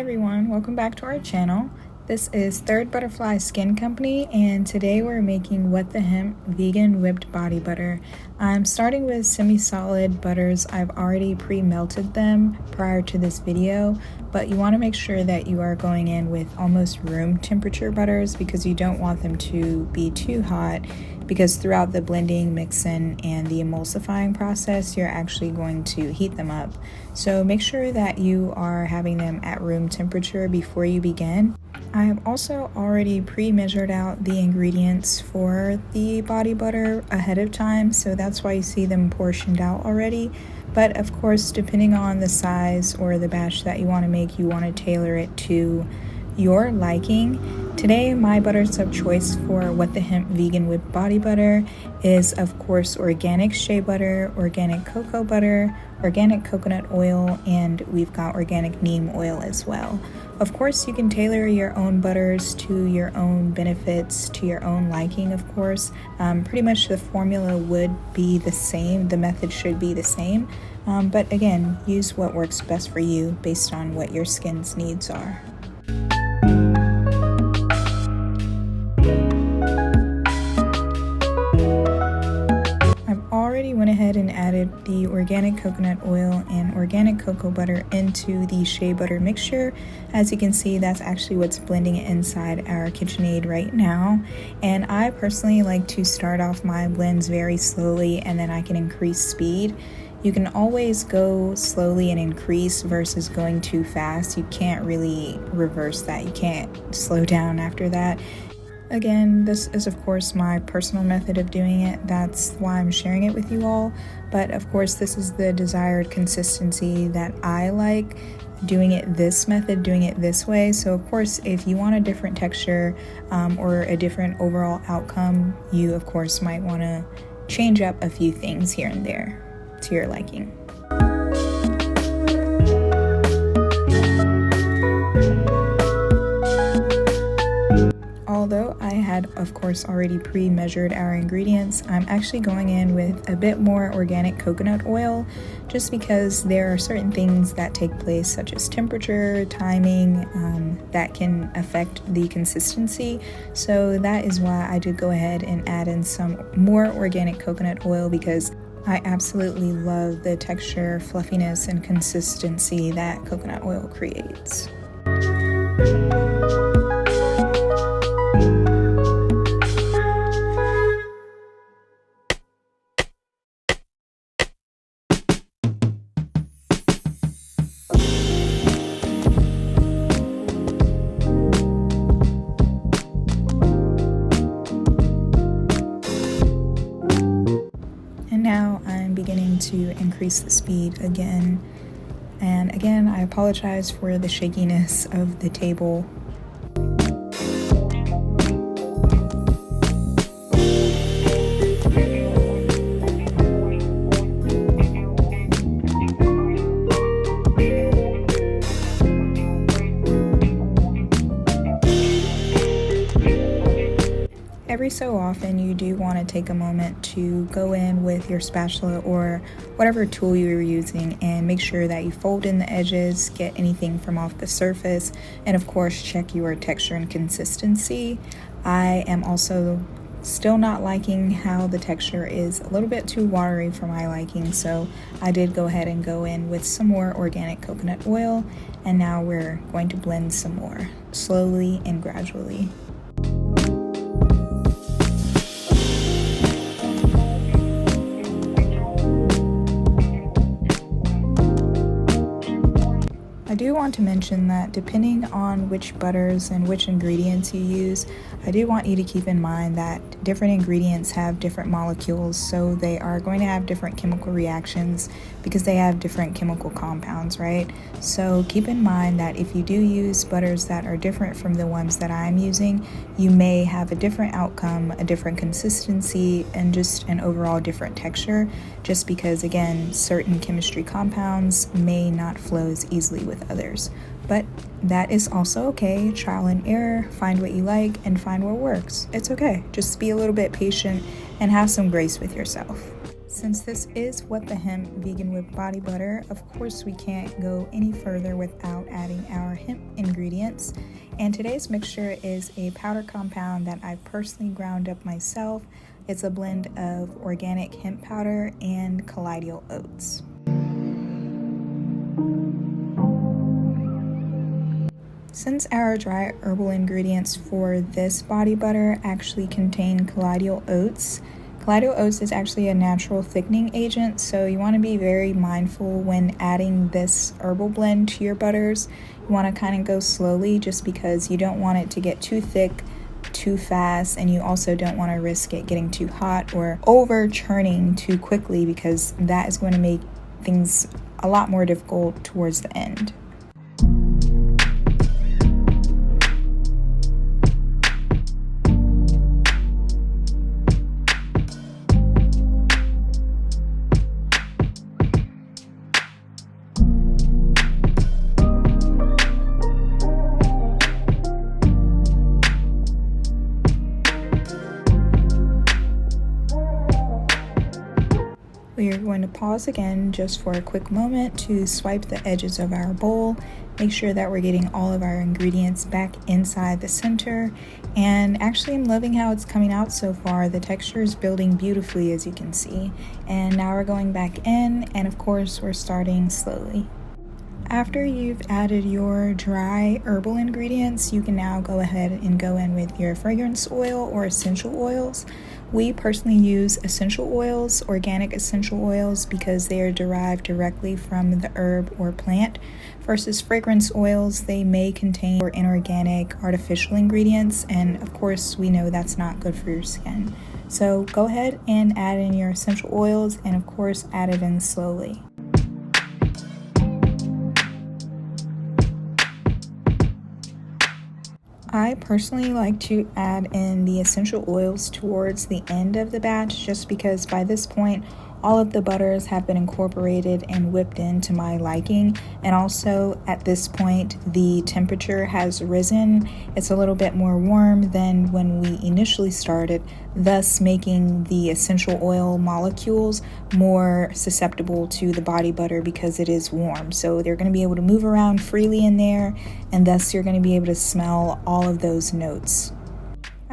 everyone, welcome back to our channel. This is Third Butterfly Skin Company, and today we're making What the Hemp vegan whipped body butter. I'm starting with semi-solid butters. I've already pre-melted them prior to this video, but you want to make sure that you are going in with almost room temperature butters because you don't want them to be too hot, because throughout the blending, mixing, and the emulsifying process, you're actually going to heat them up. So make sure that you are having them at room temperature before you begin. I have also already pre-measured out the ingredients for the body butter ahead of time, so that's why you see them portioned out already. But of course, depending on the size or the batch that you want to make, you want to tailor it to your liking. Today, my butters of choice for What the Hemp vegan whipped body butter is, of course, organic shea butter, organic cocoa butter, organic coconut oil, and we've got organic neem oil as well. Of course, you can tailor your own butters to your own benefits, to your own liking, of course. Pretty much the formula would be the same, the method should be the same, but again, use what works best for you based on what your skin's needs are. Went ahead and added the organic coconut oil and organic cocoa butter into the shea butter mixture. As you can see, that's actually what's blending inside our KitchenAid right now. And I personally like to start off my blends very slowly, and then I can increase speed. You can always go slowly and increase versus going too fast. You can't really reverse that. You can't slow down after that. Again, this is of course my personal method of doing it. That's why I'm sharing it with you all. But of course, this is the desired consistency that I like, doing it this method, doing it this way. So of course, if you want a different texture or a different overall outcome, you of course might want to change up a few things here and there to your liking. Although I had, of course, already pre-measured our ingredients, I'm actually going in with a bit more organic coconut oil just because there are certain things that take place, such as temperature, timing, that can affect the consistency. So that is why I did go ahead and add in some more organic coconut oil, because I absolutely love the texture, fluffiness, and consistency that coconut oil creates. Now I'm beginning to increase the speed again, and again I apologize for the shakiness of the table. Every so often, you do want to take a moment to go in with your spatula or whatever tool you're using and make sure that you fold in the edges, get anything from off the surface, and of course check your texture and consistency. I am also still not liking how the texture is a little bit too watery for my liking, so I did go ahead and go in with some more organic coconut oil, and now we're going to blend some more, slowly and gradually. I do want to mention that depending on which butters and which ingredients you use, I do want you to keep in mind that different ingredients have different molecules, so they are going to have different chemical reactions because they have different chemical compounds, right? So keep in mind that if you do use butters that are different from the ones that I'm using, you may have a different outcome, a different consistency, and just an overall different texture, just because, again, certain chemistry compounds may not flow as easily with others. But that is also okay. Trial and error, find what you like and find what works. It's okay. Just be a little bit patient and have some grace with yourself. Since this is What the Hemp Vegan Whipped Body Butter, of course we can't go any further without adding our hemp ingredients. And today's mixture is a powder compound that I personally ground up myself. It's a blend of organic hemp powder and colloidal oats. Since our dry herbal ingredients for this body butter actually contain colloidal oats is actually a natural thickening agent, so you want to be very mindful when adding this herbal blend to your butters. You want to kind of go slowly just because you don't want it to get too thick too fast, and you also don't want to risk it getting too hot or over churning too quickly, because that is going to make things a lot more difficult towards the end. We are going to pause again just for a quick moment to swipe the edges of our bowl, make sure that we're getting all of our ingredients back inside the center. And actually I'm loving how it's coming out so far. The texture is building beautifully, as you can see. And now we're going back in, and of course we're starting slowly. After you've added your dry herbal ingredients, you can now go ahead and go in with your fragrance oil or essential oils. We personally use essential oils, organic essential oils, because they are derived directly from the herb or plant, versus fragrance oils. They may contain inorganic artificial ingredients, and of course we know that's not good for your skin. So go ahead and add in your essential oils, and of course add it in slowly. I personally like to add in the essential oils towards the end of the batch, just because by this point all of the butters have been incorporated and whipped into my liking, and also at this point the temperature has risen. It's a little bit more warm than when we initially started, thus making the essential oil molecules more susceptible to the body butter because it is warm. So they're going to be able to move around freely in there, and thus you're going to be able to smell all of those notes.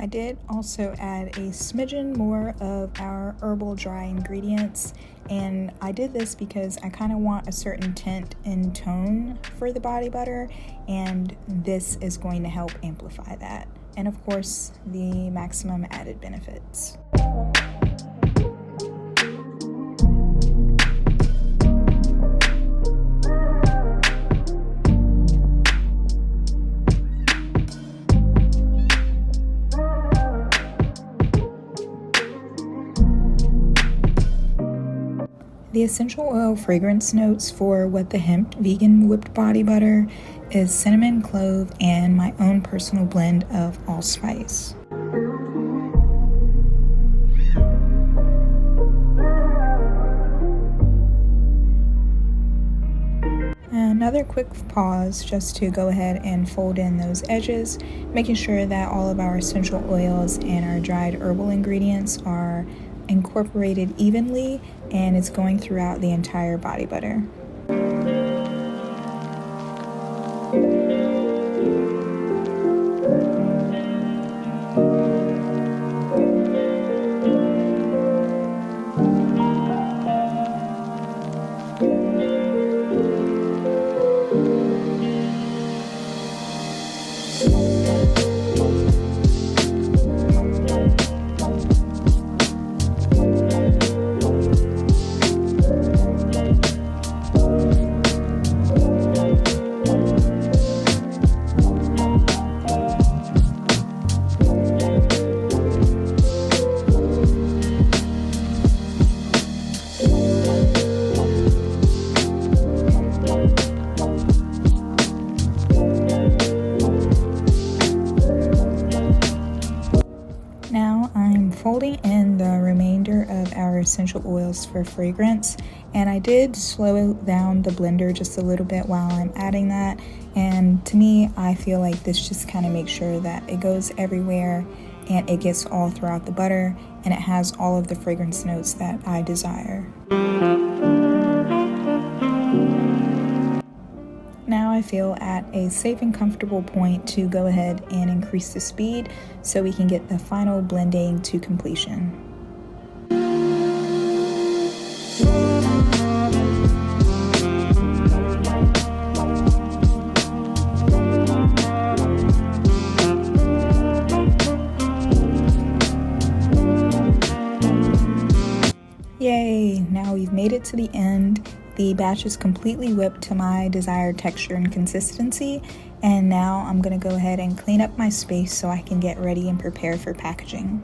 I did also add a smidgen more of our herbal dry ingredients, and I did this because I kind of want a certain tint and tone for the body butter, and this is going to help amplify that. And of course, the maximum added benefits. The essential oil fragrance notes for What the Hemp Vegan Whipped Body Butter is cinnamon, clove, and my own personal blend of allspice. Another quick pause just to go ahead and fold in those edges, making sure that all of our essential oils and our dried herbal ingredients are incorporated evenly, and it's going throughout the entire body butter. Folding in the remainder of our essential oils for fragrance, and I did slow down the blender just a little bit while I'm adding that, and to me I feel like this just kind of makes sure that it goes everywhere and it gets all throughout the butter, and it has all of the fragrance notes that I desire. Now I feel at a safe and comfortable point to go ahead and increase the speed so we can get the final blending to completion. Yay! Now we've made it to the end. The batch is completely whipped to my desired texture and consistency, and now I'm going to go ahead and clean up my space so I can get ready and prepare for packaging.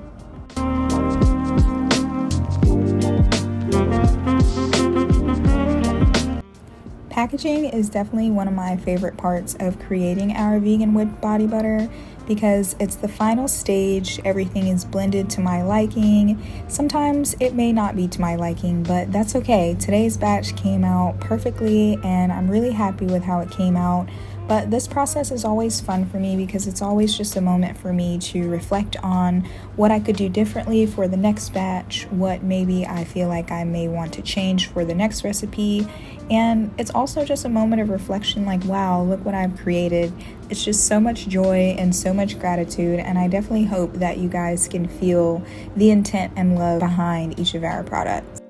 Packaging is definitely one of my favorite parts of creating our vegan whipped body butter because it's the final stage. Everything is blended to my liking. Sometimes it may not be to my liking, but that's okay. Today's batch came out perfectly and I'm really happy with how it came out. But this process is always fun for me because it's always just a moment for me to reflect on what I could do differently for the next batch, what maybe I feel like I may want to change for the next recipe. And it's also just a moment of reflection, like, wow, look what I've created. It's just so much joy and so much gratitude, and I definitely hope that you guys can feel the intent and love behind each of our products.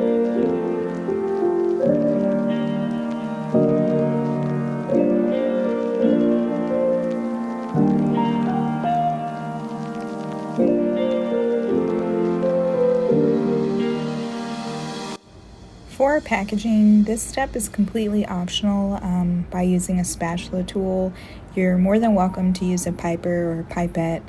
For packaging, this step is completely optional. By using a spatula tool, you're more than welcome to use a piper or pipette.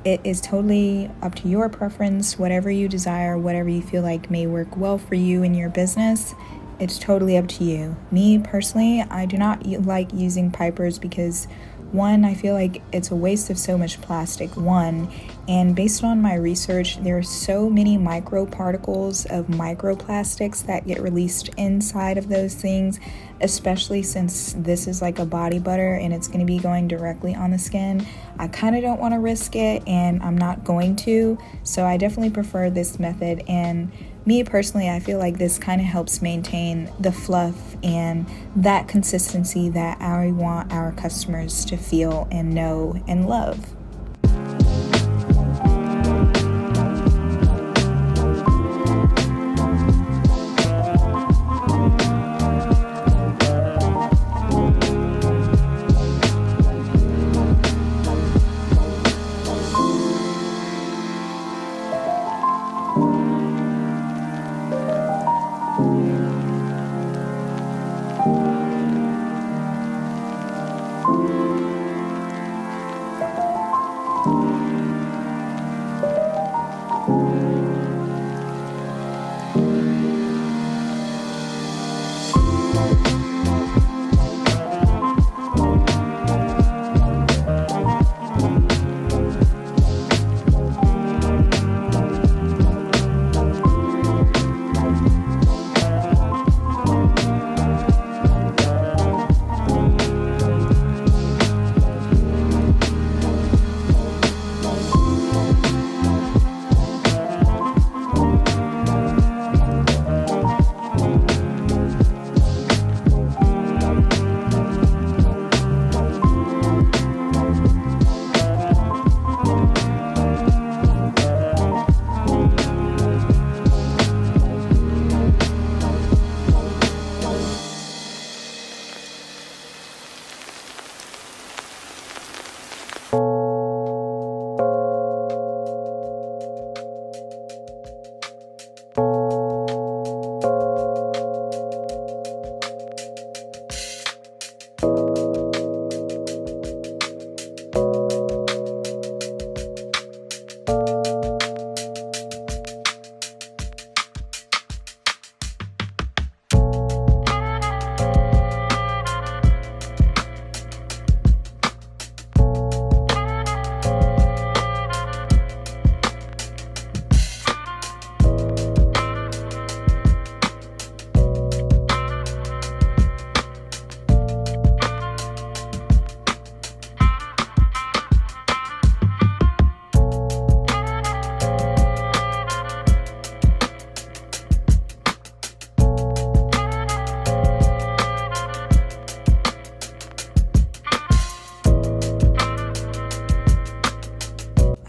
It is totally up to your preference, whatever you desire, whatever you feel like may work well for you in your business. It's totally up to you. Me personally, I do not like using pipers because one, I feel like it's a waste of so much plastic, and based on my research, there are so many microparticles of microplastics that get released inside of those things, especially since this is like a body butter and it's going to be going directly on the skin. I kind of don't want to risk it, and I'm not going to, so I definitely prefer this method. And me personally, I feel like this kind of helps maintain the fluff and that consistency that I want our customers to feel and know and love.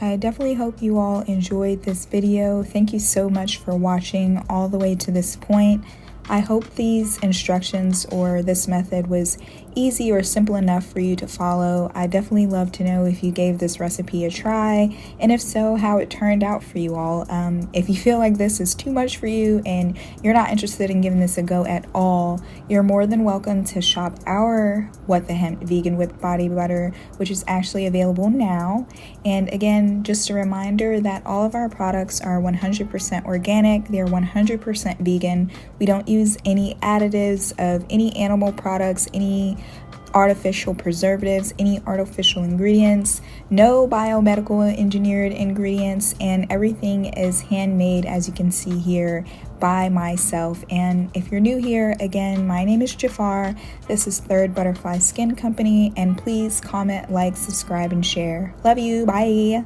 I definitely hope you all enjoyed this video. Thank you so much for watching all the way to this point. I hope these instructions or this method was easy or simple enough for you to follow. I definitely love to know if you gave this recipe a try, and if so, how it turned out for you all. If you feel like this is too much for you and you're not interested in giving this a go at all, you're more than welcome to shop our What the Hemp Vegan Whipped Body Butter, which is actually available now. And again, just a reminder that all of our products are 100% organic. They're 100% vegan. We don't use any additives of any animal products, any artificial preservatives, any artificial ingredients, no biomedical engineered ingredients, and everything is handmade, as you can see here, by myself. And if you're new here, again, my name is Jafar. This is Third Butterfly Skin Company, and please comment, like, subscribe, and share. Love you. Bye.